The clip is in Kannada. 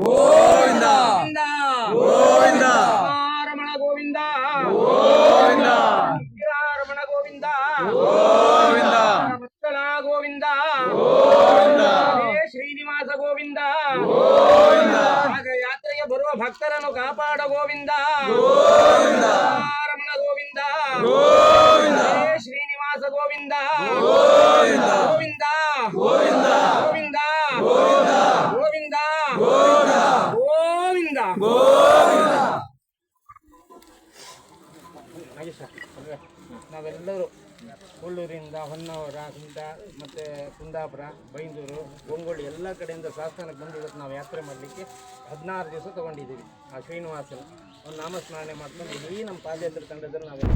ಗೋವಿಂದ ಗೋವಿಂದ ರಮಣ ಗೋವಿಂದ ಗೋವಿಂದ ರಮಣ ಗೋವಿಂದ ಗೋವಿಂದ ಮಕ್ಕಳ ಗೋವಿಂದ ಗೋವಿಂದ ಶ್ರೀನಿವಾಸ ಗೋವಿಂದ ಗೋವಿಂದ ಆಗ ಯಾತ್ರೆಗೆ ಬರುವ ಭಕ್ತರನ್ನು ಕಾಪಾಡ ಗೋವಿಂದ ಗೋವಿಂದ ರಮಣ ಗೋವಿಂದ ಗೋವಿಂದ ಶ್ರೀನಿವಾಸ ಗೋವಿಂದ ಗೋವಿಂದ ಗೋವಿಂದ ಗೋವಿಂದ ಗೋವಿಂದ ಗೋವಿಂದ ಗೋವಿಂದ ಗೋವಿಂದ ಗೋವಿಂದ ನಾವೆಲ್ಲರೂ ಹುಲ್ಲೂರಿಂದ ಹೊನ್ನಾವರ ಮತ್ತು ಕುಂದಾಪುರ ಬೈಂದೂರು ಗೊಂಗೋಳಿ ಎಲ್ಲ ಕಡೆಯಿಂದ ಶಾಸನಕ್ಕೆ ಬಂದು ಇವತ್ತು ನಾವು ಯಾತ್ರೆ ಮಾಡಲಿಕ್ಕೆ 16 ದಿವಸ ತೊಗೊಂಡಿದ್ದೀವಿ. ಆ ಶ್ರೀನಿವಾಸನ ಒಂದು ನಾಮಸ್ಮರಣೆ ಮಾಡ್ಕೊಂಡು ಇಡೀ ನಮ್ಮ ಪಾದಯಾತ್ರೆ ತಂಡದಲ್ಲಿ ನಾವೆಲ್ಲ